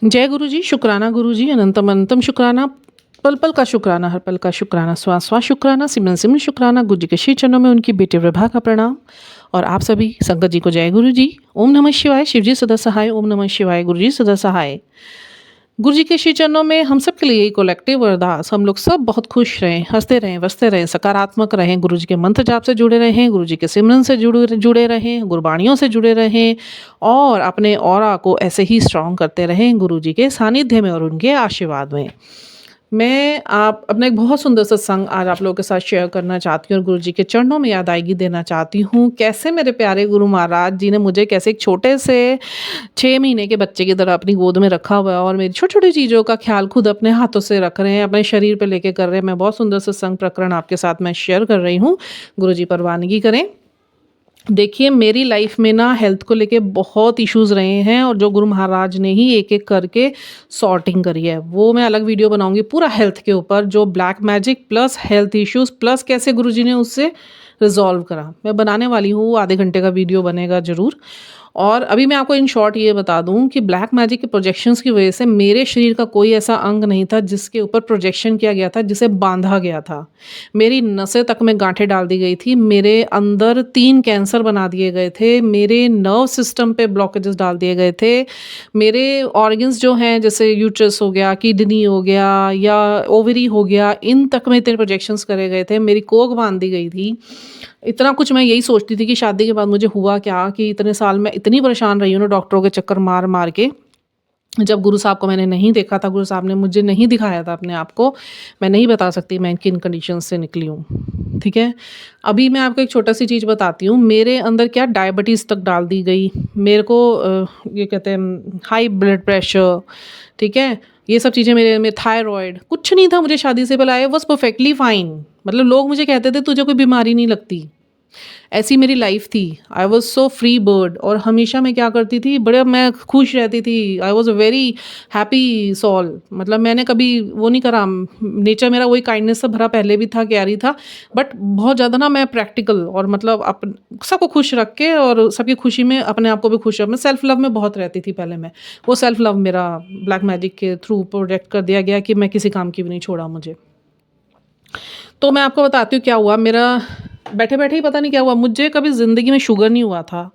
जय गुरु जी, शुक्राना गुरु जी, अनंतम अनंतम शुक्राना, पल पल का शुक्राना, हर पल का शुक्राना, श्वास श्वास शुक्राना, सिमरन सिमरन शुक्राना। गुरु जी के श्री चरणों में उनकी बेटी विभा का प्रणाम। और आप सभी संगत जी को जय गुरु जी। ओम नमः शिवाय। शिव जी सदा सहाय। ओम नमः शिवाय। गुरु जी सदा सहाय। गुरु जी के श्री चरणों में हम सब के लिए यही कलेक्टिव अरदास, हम लोग सब बहुत खुश रहें, हंसते रहें, बसते रहें, सकारात्मक रहें, गुरु जी के मंत्र जाप से जुड़े रहें, गुरु जी के सिमरन से जुड़े रहें, गुरबाणियों से जुड़े रहें और अपने ऑरा को ऐसे ही स्ट्रॉन्ग करते रहें गुरु जी के सानिध्य में और उनके आशीर्वाद में। मैं आप अपना एक बहुत सुंदर सत्संग आज आप लोगों के साथ शेयर करना चाहती हूँ और गुरु जी के चरणों में यादआईगी देना चाहती हूँ। कैसे मेरे प्यारे गुरु महाराज जी ने मुझे कैसे एक छोटे से 6 महीने के बच्चे की तरह अपनी गोद में रखा हुआ है और मेरी छोटी छोटी चीज़ों का ख्याल खुद अपने हाथों से रख रहे हैं, अपने शरीर पे लेके कर रहे हैं। मैं बहुत सुंदर सत्संग प्रकरण आपके साथ मैं शेयर कर रही हूँ। गुरु जी परवानगी करें। देखिए, मेरी लाइफ में ना हेल्थ को लेके बहुत इश्यूज़ रहे हैं और जो गुरु महाराज ने ही एक एक करके सॉर्टिंग करी है, वो मैं अलग वीडियो बनाऊंगी पूरा हेल्थ के ऊपर, जो black magic plus health issues plus कैसे गुरुजी ने उससे रिजॉल्व करा। मैं बनाने वाली हूँ, वो आधे घंटे का वीडियो बनेगा ज़रूर। और अभी मैं आपको इन शॉर्ट ये बता दूं कि ब्लैक मैजिक के प्रोजेक्शंस की वजह से मेरे शरीर का कोई ऐसा अंग नहीं था जिसके ऊपर प्रोजेक्शन किया गया था, जिसे बांधा गया था। मेरी नसें तक में गांठें डाल दी गई थी, मेरे अंदर 3 कैंसर बना दिए गए थे, मेरे नर्व सिस्टम पे ब्लॉकेजेस डाल दिए गए थे, मेरे ऑर्गन्स जो हैं जैसे यूट्रस हो गया, किडनी हो गया या ओवरी हो गया, इन तक में इतने प्रोजेक्शंस करे गए थे, मेरी कोख बांध दी गई थी। इतना कुछ मैं यही सोचती थी कि शादी के बाद मुझे हुआ क्या कि इतने साल मैं इतनी परेशान रही हूँ ना डॉक्टरों के चक्कर मार मार के। जब गुरु साहब को मैंने नहीं देखा था, गुरु साहब ने मुझे नहीं दिखाया था अपने आप को, मैं नहीं बता सकती मैं किन कंडीशन से निकली हूँ। ठीक है, अभी मैं आपको एक छोटा सी चीज़ बताती हूँ। मेरे अंदर क्या डायबिटीज़ तक डाल दी गई, मेरे को ये कहते हैं हाई ब्लड प्रेशर, ठीक है, ये सब चीज़ें मेरे में, थायराइड, कुछ नहीं था मुझे शादी से पहले। आई वाज परफेक्टली फाइन, मतलब लोग मुझे कहते थे तुझे कोई बीमारी नहीं लगती, ऐसी मेरी लाइफ थी। I was so free bird और हमेशा मैं क्या करती थी, बड़े मैं खुश रहती थी। I was a very happy soul, मतलब मैंने कभी वो नहीं करा। नेचर मेरा वही काइंडनेस से भरा पहले भी था, कैरी था, बट बहुत ज़्यादा ना मैं प्रैक्टिकल और मतलब सबको खुश रख के और सबकी खुशी में अपने आप को भी खुश रख, मैं सेल्फ लव में बहुत रहती थी पहले। मैं वो सेल्फ लव मेरा ब्लैक मैजिक के थ्रू प्रोजेक्ट कर दिया गया कि मैं किसी काम की भी नहीं छोड़ा मुझे। तो मैं आपको बताती हूँ क्या हुआ। मेरा बैठे बैठे ही पता नहीं क्या हुआ, मुझे कभी ज़िंदगी में शुगर नहीं हुआ था।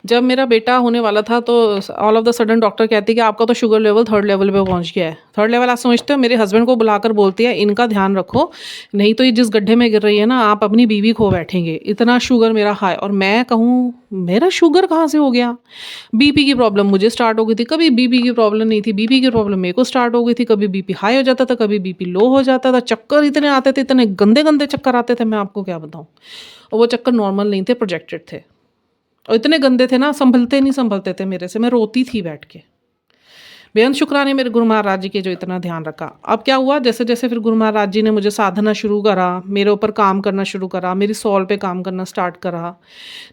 जब मेरा बेटा होने वाला था तो all of the sudden doctor कहती है कि आपका तो शुगर लेवल 3rd लेवल पे पहुंच गया है। 3rd लेवल आप समझते हो, मेरे हस्बैंड को बुलाकर बोलती है इनका ध्यान रखो, नहीं तो ये जिस गड्ढे में गिर रही है ना, आप अपनी बीवी खो बैठेंगे, इतना शुगर मेरा हाई। और मैं कहूँ मेरा शुगर कहाँ से हो गया। बीपी की प्रॉब्लम मुझे स्टार्ट हो गई थी, कभी बीपी की प्रॉब्लम नहीं थी, बीपी की प्रॉब्लम मेरे को स्टार्ट हो गई थी, कभी बीपी हाई हो जाता था, कभी बीपी लो हो जाता था, चक्कर इतने आते थे, इतने गंदे गंदे चक्कर आते थे, मैं आपको क्या बताऊँ। और वो चक्कर नॉर्मल नहीं थे, प्रोजेक्टेड थे और इतने गंदे थे ना, संभलते थे मेरे से, मैं रोती थी बैठ के। बेअंत शुक्राने मेरे गुरु महाराज जी के जो इतना ध्यान रखा। अब क्या हुआ, जैसे जैसे फिर गुरु महाराज जी ने मुझे साधना शुरू करा, मेरे ऊपर काम करना शुरू करा, मेरी सोल पे काम करना स्टार्ट करा।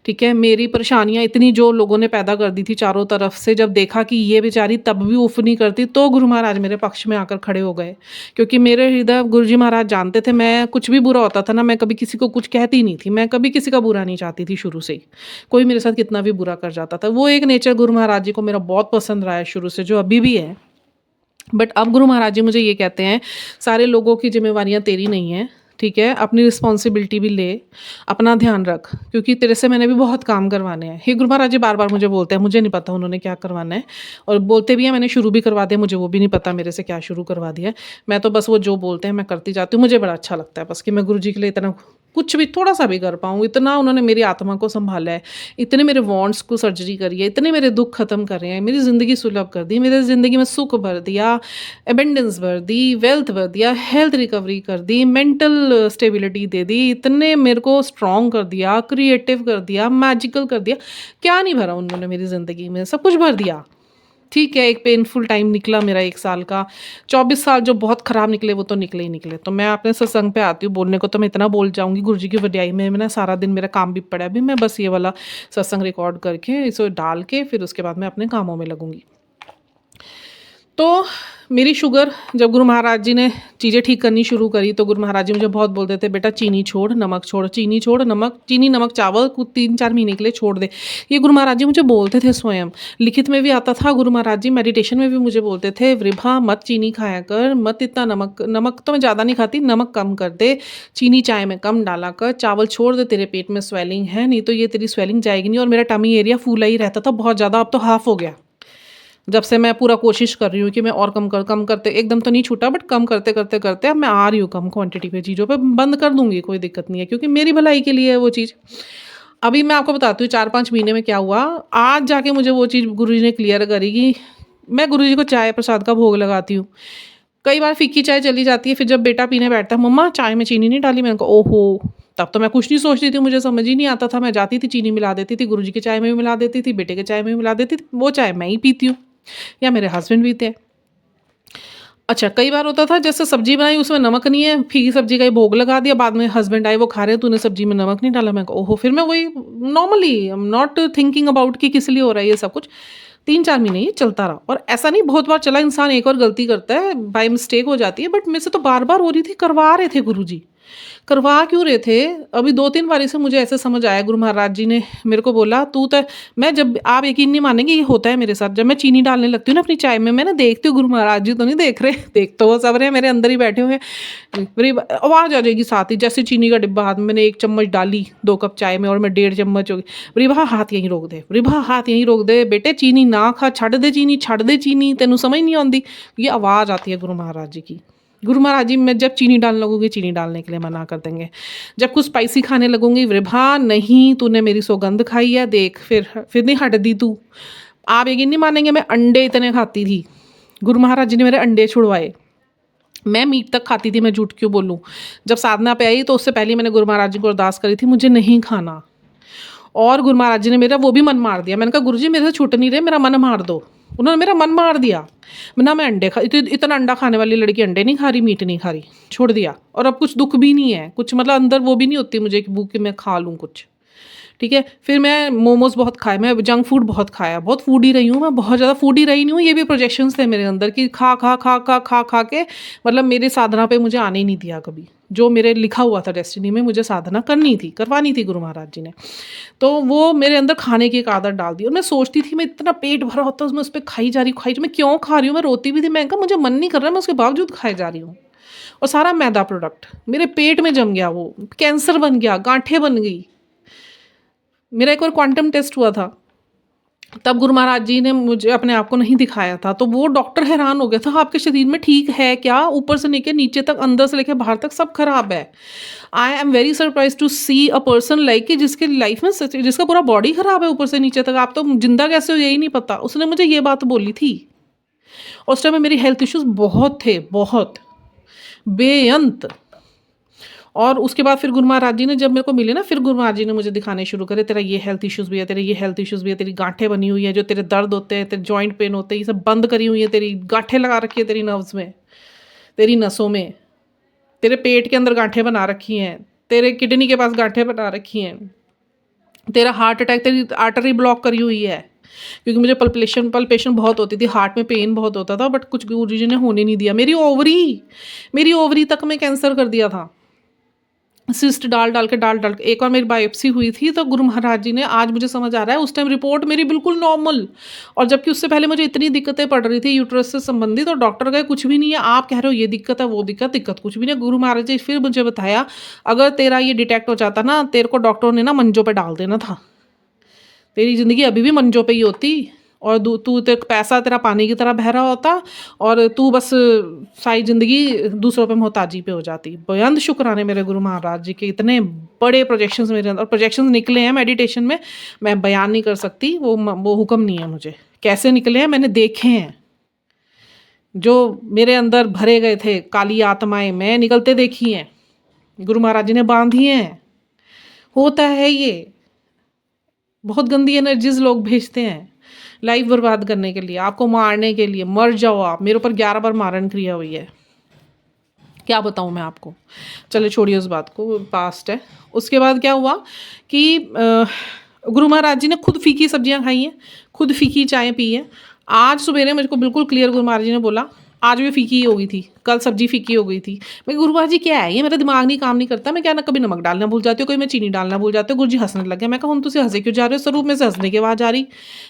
ठीक है, मेरी परेशानियां इतनी जो लोगों ने पैदा कर दी थी चारों तरफ से, जब देखा कि ये बेचारी तब भी उफ नहीं करती, तो गुरु महाराज मेरे पक्ष में आकर खड़े हो गए। क्योंकि मेरे हृदय गुरु जी महाराज जानते थे, मैं कुछ भी बुरा होता था ना, मैं कभी किसी को कुछ कहती नहीं थी, मैं कभी किसी का बुरा नहीं चाहती थी शुरू से ही। कोई मेरे साथ कितना भी बुरा कर जाता था, वो एक नेचर गुरु महाराज जी को मेरा बहुत पसंद रहा है शुरू से, जो अभी भी है। बट अब गुरु महाराज जी मुझे ये कहते हैं, सारे लोगों की जिम्मेवारियां तेरी नहीं है, ठीक है, अपनी रिस्पॉन्सिबिलिटी भी ले, अपना ध्यान रख, क्योंकि तेरे से मैंने भी बहुत काम करवाने हैं। ये गुरु महाराज जी बार बार मुझे बोलते हैं, मुझे नहीं पता उन्होंने क्या करवाना है, और बोलते भी हैं मैंने शुरू भी करवा दिया, मुझे वो भी नहीं पता मेरे से क्या शुरू करवा दिया है। मैं तो बस वो जो बोलते हैं मैं करती जाती हूँ। मुझे बड़ा अच्छा लगता है बस कि मैं गुरु जी के लिए इतना कुछ भी थोड़ा सा भी कर पाऊँ, इतना उन्होंने मेरी आत्मा को संभाला है, इतने मेरे वॉन्ट्स को सर्जरी करी है, इतने मेरे दुख खत्म कर रहे हैं, मेरी ज़िंदगी सुलभ कर दी, मेरी ज़िंदगी में सुख भर दिया, एबेंडेंस भर दी, वेल्थ भर दिया, हेल्थ रिकवरी कर दी, मेंटल स्टेबिलिटी दे दी, इतने मेरे को स्ट्रॉन्ग कर दिया, क्रिएटिव कर दिया, मैजिकल कर दिया। क्या नहीं भरा उन्होंने मेरी ज़िंदगी में, सब कुछ भर दिया। ठीक है, एक पेनफुल टाइम निकला मेरा 1 साल का, 24 साल जो बहुत ख़राब निकले वो तो निकले ही निकले। तो मैं अपने सत्संग पे आती हूँ, बोलने को तो मैं इतना बोल जाऊँगी गुरु जी की वडियाई में, ना सारा दिन मेरा काम भी पड़ा है। अभी मैं बस ये वाला सत्संग रिकॉर्ड करके इसे डाल के फिर उसके बाद मैं अपने कामों में लगूंगी। तो मेरी शुगर, जब गुरु महाराज जी ने चीज़ें ठीक करनी शुरू करी तो गुरु महाराज जी मुझे बहुत बोलते थे, बेटा चीनी छोड़, नमक छोड़, चीनी छोड़, नमक, चीनी नमक चावल कुछ 3-4 महीने के लिए छोड़ दे। ये गुरु महाराज जी मुझे बोलते थे स्वयं, लिखित में भी आता था। गुरु महाराज जी मेडिटेशन में भी मुझे बोलते थे, वृभा मत चीनी खाया कर, मत इतना नमक, नमक तो मैं ज़्यादा नहीं खाती, नमक कम कर दे, चीनी चाय में कम डाला कर, चावल छोड़ दे, तेरे पेट में स्वेलिंग है, नहीं तो ये तेरी स्वेलिंग जाएगी नहीं। और मेरा टमी एरिया फूला ही रहता था बहुत ज़्यादा, अब तो हाफ हो गया। जब से मैं पूरा कोशिश कर रही हूँ कि मैं और कम करते, एकदम तो नहीं छूटा बट कम करते करते करते अब मैं आ रही हूँ कम क्वांटिटी पे चीज़ों पे, बंद कर दूँगी, कोई दिक्कत नहीं है, क्योंकि मेरी भलाई के लिए है वो चीज़। अभी मैं आपको बताती हूँ 4-5 महीने में क्या हुआ। आज जाके मुझे वो चीज़ गुरुजी ने क्लियर करी कि मैं गुरुजी को चाय प्रसाद का भोग लगाती हूँ। कई बार फीकी चाय चली जाती है, फिर जब बेटा पीने बैठता है, मम्मा चाय में चीनी नहीं डाली, मैंने कहा ओहो। तब तो मैं कुछ नहीं सोचती थी, मुझे समझ ही नहीं आता था, मैं जाती थी चीनी मिला देती थी, गुरुजी की चाय में भी मिला देती थी, बेटे के चाय में भी मिला देती थी, वो चाय मैं ही पीती हूँ या मेरे हस्बैंड पीते हैं। अच्छा, कई बार होता था जैसे सब्जी बनाई उसमें नमक नहीं है, फीकी सब्जी का ही भोग लगा दिया, बाद में हस्बैंड आए वो खा रहे हैं, तूने सब्जी में नमक नहीं डाला। मैं कहा ओहो। फिर मैं वही normally, I am not thinking about कि किस लिए हो रहा है ये सब कुछ। 3-4 महीने ये चलता रहा, और ऐसा नहीं, बहुत बार चला, इंसान एक और गलती करता है, बाय मिस्टेक हो जाती है, बट मेरे से तो बार बार हो रही थी। करवा रहे थे गुरुजी, करवा क्यों रहे थे? अभी 2-3 बारी से मुझे ऐसे समझ आया, गुरु महाराज जी ने मेरे को बोला, तू तो, मैं जब, आप यकीन नहीं मानेंगे, ये होता है मेरे साथ, जब मैं चीनी डालने लगती हूँ ना अपनी चाय में, मैं ना देखती हूँ गुरु महाराज जी तो नहीं देख रहे, देख तो वो सब रहे, मेरे अंदर ही बैठे हुए हैं, मेरी आवाज़ आ जाएगी साथ ही, जैसे चीनी का डिब्बा हाथ में, मैंने 1 चम्मच डाली 2 कप चाय में और मैं 1.5 चम्मच होगी, रिभा हाथ यहीं रोक दे, रिभा हाथ यहीं रोक दे, बेटे चीनी ना खा, छड़ दे चीनी, छड़ दे चीनी, तेनू समझ नहीं आती। ये आवाज़ आती है गुरु महाराज जी की। गुरु महाराज जी, मैं जब चीनी डालने लगूंगी, चीनी डालने के लिए मना कर देंगे। जब कुछ स्पाइसी खाने लगूंगी, वृभा नहीं, तूने मेरी सौगंध खाई है, देख फिर नहीं हट दी तू। आप यकीन नहीं मानेंगे, मैं अंडे इतने खाती थी, गुरु महाराज जी ने मेरे अंडे छुड़वाए। मैं मीट तक खाती थी, मैं झूठ क्यों बोलूँ। जब साधना पे आई तो उससे पहले मैंने गुरु महाराज जी को अरदास करी थी, मुझे नहीं खाना, और गुरु महाराज जी ने मेरा वो भी मन मार दिया। मैंने कहा गुरु जी मेरे से छूट नहीं रहे, मेरा मन मार दो। उन्होंने मेरा मन मार दिया। ना मैं अंडे इतना अंडा खाने वाली लड़की अंडे नहीं खा रही, मीट नहीं खा रही, छोड़ दिया। और अब कुछ दुख भी नहीं है, कुछ मतलब अंदर वो भी नहीं होती मुझे कि भूख कि मैं खा लूँ कुछ। ठीक है। फिर मैं मोमोज़ बहुत खाए, मैं जंक फूड बहुत खाया, बहुत फूडी रही हूँ मैं, बहुत ज़्यादा फूडी रही नहीं हूँ। ये भी प्रोजेक्शंस थे मेरे अंदर कि खा खा खा खा खा खा के मतलब मेरे साधना पे मुझे आने ही नहीं दिया कभी। जो मेरे लिखा हुआ था डेस्टिनी में, मुझे साधना करनी थी, करवानी थी गुरु महाराज जी ने, तो वो मेरे अंदर खाने की एक आदत डाल दी। और मैं सोचती थी, मैं इतना पेट भरा होता है उसमें, उस पर खाई जा रही हूँ, मैं क्यों खा रही हूँ, मैं रोती भी थी, मैं कहा मुझे मन नहीं कर रहा, मैं उसके बावजूद खाए जा रही हूँ। और सारा मैदा प्रोडक्ट मेरे पेट में जम गया, वो कैंसर बन गया, गांठें बन गई। मेरा एक और क्वांटम टेस्ट हुआ था, तब गुरु महाराज जी ने मुझे अपने आप को नहीं दिखाया था, तो वो डॉक्टर हैरान हो गया था, आपके शरीर में ठीक है क्या, ऊपर से लेके नीचे तक, अंदर से लेके बाहर तक सब खराब है। I am very surprise to see a person like कि जिसके लाइफ में जिसका पूरा बॉडी खराब है ऊपर से नीचे तक, आप तो जिंदा कैसे हो यही नहीं पता। उसने मुझे ये बात बोली थी। उस टाइम में मेरी हेल्थ इश्यूज बहुत थे, बहुत बेअंत। और उसके बाद फिर गुरु महाराज जी ने जब मेरे को मिले ना, फिर गुरु महाराज जी ने मुझे दिखाने शुरू करे, तेरा ये हेल्थ इश्यूज़ भी है, तेरे ये हेल्थ इश्यूज़ भी है, तेरी गांठें बनी हुई है, जो तेरे दर्द होते हैं, तेरे जॉइंट पेन होते हैं, ये सब बंद करी हुई है, तेरी गांठें लगा रखी है तेरी नर्व्स में, तेरी नसों में, तेरे पेट के अंदर गांठें बना रखी हैं, तेरे किडनी के पास गांठें बना रखी हैं, तेरा हार्ट अटैक, तेरी आर्टरी ब्लॉक करी हुई है। क्योंकि मुझे पल्पेशन बहुत होती थी, हार्ट में पेन बहुत होता था, बट कुछ गुरु जी ने होने नहीं दिया। मेरी ओवरी तक में कैंसर कर दिया था, सिस्ट डाल डाल के एक और मेरी बायोप्सी हुई थी, तो गुरु महाराज जी ने, आज मुझे समझ आ रहा है, उस टाइम रिपोर्ट मेरी बिल्कुल नॉर्मल, और जबकि उससे पहले मुझे इतनी दिक्कतें पड़ रही थी यूट्रस से संबंधित, और डॉक्टर गए कुछ भी नहीं है, आप कह रहे हो ये दिक्कत है वो दिक्कत कुछ भी नहीं। गुरु महाराज जी फिर मुझे बताया, अगर तेरा ये डिटेक्ट हो जाता ना, तेरे को डॉक्टरों ने ना मंजों पर डाल देना था, तेरी ज़िंदगी अभी भी मंजों पे ही होती, और तू पैसा तेरा पानी की तरह बह रहा होता, और तू बस सारी ज़िंदगी दूसरों पे मोहताजी पे हो जाती। बेअंत शुक्राने मेरे गुरु महाराज जी के, इतने बड़े प्रोजेक्शंस मेरे अंदर, और प्रोजेक्शंस निकले हैं मेडिटेशन में, मैं बयान नहीं कर सकती, वो हुक्म नहीं है मुझे, कैसे निकले हैं मैंने देखे हैं। जो मेरे अंदर भरे गए थे काली आत्माएं, मैं निकलते देखी हैं, गुरु महाराज जी ने बांधी हैं। होता है ये, बहुत गंदी एनर्जीज लोग भेजते हैं लाइफ बर्बाद करने के लिए, आपको मारने के लिए, मर जाओ आप। मेरे ऊपर 11 बार मारण क्रिया हुई है, क्या बताऊँ मैं आपको। चलो छोड़िए उस बात को, पास्ट है। उसके बाद क्या हुआ कि गुरु महाराज जी ने खुद फीकी सब्जियां खाई हैं, खुद फीकी चाय पी है। आज सुबह मुझको बिल्कुल क्लियर गुरु महाराज जी ने बोला, आज भी फीकी हो गई थी, कल सब्जी फीकी हो गई थी। मैं गुरु महाराज जी क्या है ये, मेरा दिमाग नहीं काम नहीं करता, मैं क्या ना कभी नमक डालना भूल जाती हूँ, कभी मैं चीनी डालना भूल जाती हूँ। गुरु जी हंसने लगे। मैं कहा हुण तुसीं हसे क्यों जा रहे हो, स्वरूप में से हंसने की आवाज़ आ रही।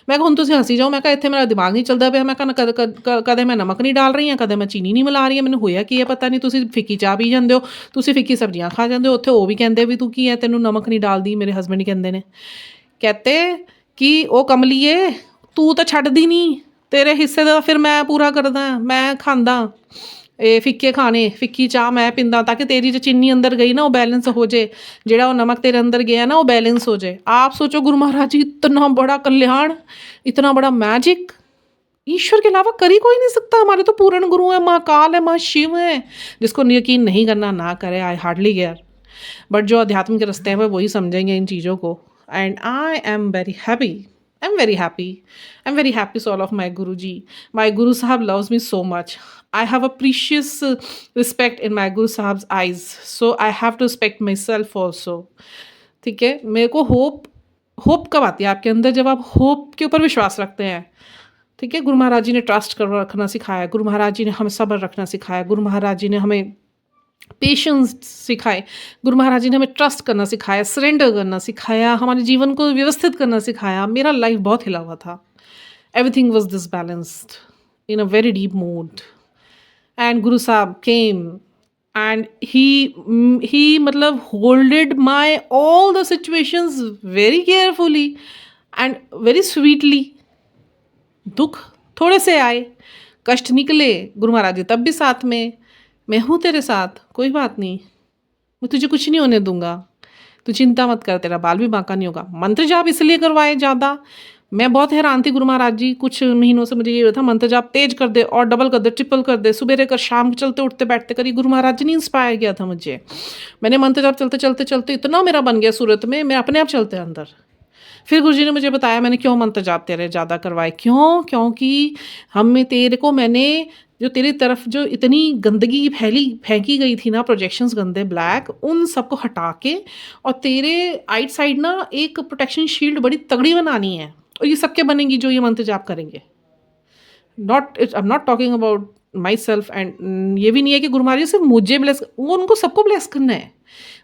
मैं कहा हुण तुसीं हसी जाओ, मैं कहा इत्थे मेरा दिमाग नहीं चलता पिया। मैं कहा कदे मैं नमक नहीं डाल रही हाँ, कदे मैं चीनी नहीं मिला रही, मैनूं होया की है पता नहीं। तुसीं फिक्की चाह पी जांदे हो, तुसीं फिक्की सब्जियां खा जांदे हो, उत्थे वो भी कहंदे भी तू की है तैनूं नमक नहीं डालदी। मेरे हसबैंड ही कहंदे ने, कहते कि ओ कमलीए तू तो छड्डदी नहीं, तेरे हिस्से दा फिर मैं पूरा करदा, मैं खांदा ਇਹ ਫਿੱਕੇ ਖਾਣੇ, ਫਿੱਕੀ ਚਾਹ मैं पींदा, ताकि तेरी जो चीनी अंदर गई ना वो बैलेंस हो जाए, जेड़ा वो नमक तेरे अंदर गया ना वो बैलेंस हो जाए। आप सोचो गुरु महाराज जी इतना बड़ा कल्याण, इतना बड़ा मैजिक ईश्वर के अलावा कर ही कोई नहीं सकता। हमारे तो पूर्ण गुरु है, माँ काल है, माँ शिव है। जिसको यकीन नहीं करना ना करे, आई हार्डली केयर, बट जो अध्यात्म के रास्ते हैं वही समझेंगे इन चीज़ों को। And I am very happy, I'm very happy. I'm very happy soul of my Guruji. My Guru Sahab loves me so much. I have a precious respect in my Guru Sahab's eyes. So I have to respect myself also. ठीक है, मेरे को hope कब आती है आपके अंदर, जब आप होप के ऊपर विश्वास रखते हैं। ठीक है, गुरु महाराज जी ने ट्रस्ट कर रखना सिखाया, गुरु महाराज जी ने हमें सब्र रखना सिखाया, गुरु महाराज जी ने हमें पेशेंस सिखाए, गुरु महाराज जी ने हमें ट्रस्ट करना सिखाया, सरेंडर करना सिखाया, हमारे जीवन को व्यवस्थित करना सिखाया। मेरा लाइफ बहुत हिला हुआ था, everything was disbalanced in a very deep mood. And गुरु साहब केम एंड ही मतलब holded my all the situations very carefully and very sweetly. दुख थोड़े से आए, कष्ट निकले, गुरु महाराज जी तब भी साथ में, मैं हूँ तेरे साथ, कोई बात नहीं, मैं तुझे कुछ नहीं होने दूंगा, तू चिंता मत कर, तेरा बाल भी बांका नहीं होगा। मंत्र जाप इसलिए करवाए ज़्यादा, मैं बहुत हैरान थी। गुरु महाराज जी कुछ महीनों से मुझे ये था मंत्र जाप तेज कर दे और डबल कर दे, ट्रिपल कर दे, सुबह कर शाम चलते उठते बैठते करी। गुरु महाराज जी ने इंस्पायर किया था मुझे। मैंने मंत्र जाप चलते चलते चलते इतना मेरा बन गया सूरत में, मैं अपने आप चलते अंदर। फिर गुरुजी ने मुझे बताया मैंने क्यों मंत्र जाप तेरे ज़्यादा करवाए, क्योंकि तेरे को मैंने जो तेरी तरफ जो इतनी गंदगी फेंकी गई थी ना, प्रोजेक्शंस गंदे ब्लैक, उन सबको हटा के और तेरे आइट साइड ना एक प्रोटेक्शन शील्ड बड़ी तगड़ी बनानी है। और ये सबके बनेंगी जो ये मंत्र जाप करेंगे। I am not talking about my self. And ये भी नहीं है कि गुरु महाराज जी सिर्फ मुझे ब्लेस, वो उनको सबको ब्लेस करना है।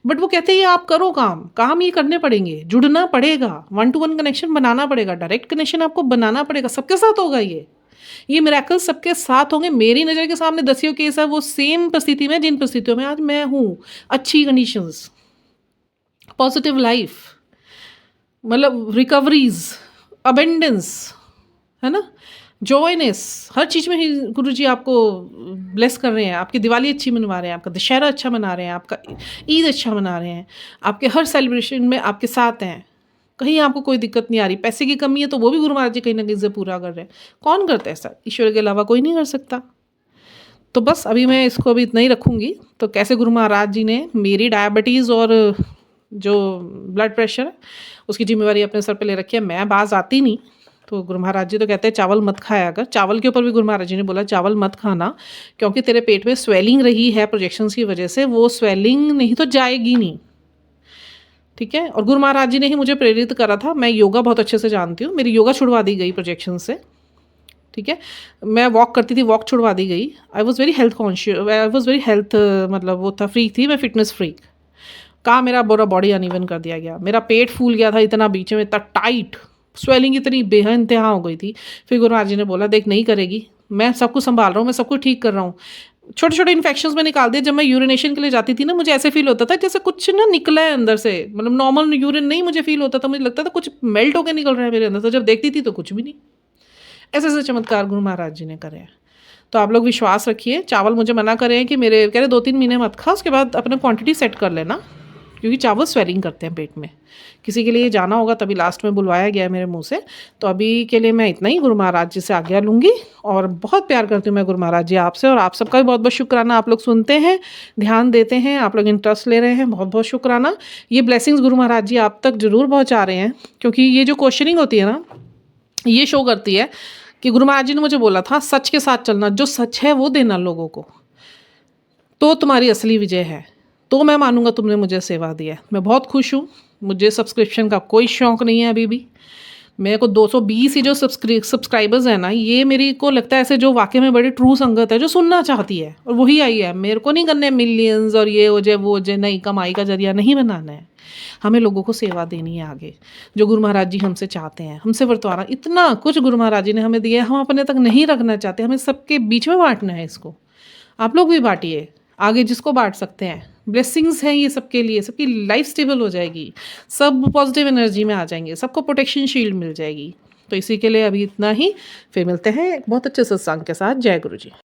बट वो कहते हैं ये आप करो, काम ये करने पड़ेंगे, जुड़ना पड़ेगा, 1-to-1 कनेक्शन बनाना पड़ेगा, डायरेक्ट कनेक्शन आपको बनाना पड़ेगा। सबके साथ होगा ये मिरेकल सबके साथ होंगे। मेरी नज़र के सामने 10 केस है, वो सेम परिस्थिति में जिन परिस्थितियों में आज मैं हूँ। अच्छी कंडीशंस, पॉजिटिव लाइफ, मतलब रिकवरीज, अबेंडेंस, है ना, जॉयनेस, हर चीज़ में ही गुरु जी आपको ब्लेस कर रहे हैं। आपकी दिवाली अच्छी मनवा रहे हैं, आपका दशहरा अच्छा मना रहे हैं, आपका ईद अच्छा मना रहे हैं, आपके हर सेलिब्रेशन में आपके साथ हैं। कहीं आपको कोई दिक्कत नहीं आ रही। पैसे की कमी है तो वो भी गुरु महाराज जी कहीं ना कहीं से पूरा कर रहे हैं। कौन करता है ऐसा? ईश्वर के अलावा कोई नहीं कर सकता। तो बस अभी मैं इसको अभी इतना ही रखूँगी। तो कैसे गुरु महाराज जी ने मेरी डायबिटीज़ और जो ब्लड प्रेशर है उसकी जिम्मेवारी अपने सर पे ले रखी है। मैं बाज आती नहीं। तो गुरु महाराज जी तो कहते हैं चावल मत खाया कर। चावल के ऊपर भी गुरु महाराज जी ने बोला चावल मत खाना, क्योंकि तेरे पेट में स्वेलिंग रही है प्रोजेक्शंस की वजह से, वो स्वेलिंग नहीं तो जाएगी नहीं। ठीक है। और गुरु महाराज जी ने ही मुझे प्रेरित करा था। मैं योगा बहुत अच्छे से जानती हूँ, मेरी योगा छुड़वा दी गई प्रोजेक्शन से। ठीक है। मैं वॉक करती थी, वॉक छुड़वा दी गई। I was very health conscious, I was very health मतलब वो था, फ्रीक थी मैं, फिटनेस फ्रीक। कहाँ मेरा पूरा बॉडी अनइवन कर दिया गया। मेरा पेट फूल गया था इतना, बीच में इतना टाइट, स्वेलिंग इतनी बेइंतहा हो गई थी। फिर गुरु महाराज जी ने बोला देख नहीं करेगी, मैं सब कुछ संभाल रहा हूँ, मैं सब कुछ ठीक कर रहा हूँ। छोटे छोटे इन्फेक्शंस में निकाल दिए। जब मैं यूरिनेशन के लिए जाती थी ना, मुझे ऐसे फील होता था जैसे कुछ ना निकला है अंदर से, मतलब नॉर्मल यूरिन नहीं मुझे फील होता था, मुझे लगता था कुछ मेल्ट होकर निकल रहा है मेरे अंदर। तो जब देखती थी तो कुछ भी नहीं। ऐसे ऐसे चमत्कार गुरु महाराज जी ने करे हैं। तो आप लोग विश्वास रखिए। चावल मुझे मना करे हैं कि मेरे कह रहे 2-3 महीने मत खा, उसके बाद अपना क्वांटिटी सेट कर लेना, क्योंकि चावल स्वेलिंग करते हैं पेट में। किसी के लिए जाना होगा तभी लास्ट में बुलवाया गया है मेरे मुंह से। तो अभी के लिए मैं इतना ही गुरु महाराज जी से आज्ञा लूँगी। और बहुत प्यार करती हूँ मैं गुरु महाराज जी आपसे, और आप सबका भी बहुत बहुत शुक्राना। आप लोग सुनते हैं, ध्यान देते हैं, आप लोग इंटरेस्ट ले रहे हैं, बहुत बहुत शुक्राना। ये ब्लेसिंग्स गुरु महाराज जी आप तक जरूर पहुँचा रहे हैं, क्योंकि ये जो क्वेश्चनिंग होती है ना, ये शो करती है कि गुरु महाराज जी ने मुझे बोला था सच के साथ चलना, जो सच है वो देना लोगों को, तो तुम्हारी असली विजय है। तो मैं मानूंगा तुमने मुझे सेवा दी है। मैं बहुत खुश हूँ। मुझे सब्सक्रिप्शन का कोई शौक़ नहीं है अभी भी। मेरे को 220 ही जो सब्सक्राइबर्स हैं ना, ये मेरी को लगता है ऐसे जो वाकई में बड़ी ट्रू संगत है, जो सुनना चाहती है, और वही आई है। मेरे को नहीं करने मिलियंस और ये हो जाए वो हो जाए, नहीं, कमाई का जरिया नहीं बनाना है। हमें लोगों को सेवा देनी है आगे, जो गुरु महाराज जी हमसे चाहते हैं, हमसे वर्तवारा इतना कुछ गुरु महाराज जी ने हमें दिया है, हम अपने तक नहीं रखना चाहते, हमें सबके बीच में बांटना है इसको। आप लोग भी बांटिए आगे जिसको बांट सकते हैं। ब्लेसिंग्स हैं ये सबके लिए, सबकी लाइफ स्टेबल हो जाएगी, सब पॉजिटिव एनर्जी में आ जाएंगे, सबको प्रोटेक्शन शील्ड मिल जाएगी। तो इसी के लिए अभी इतना ही, फिर मिलते हैं एक बहुत अच्छे सत्संग के साथ। जय गुरु जी।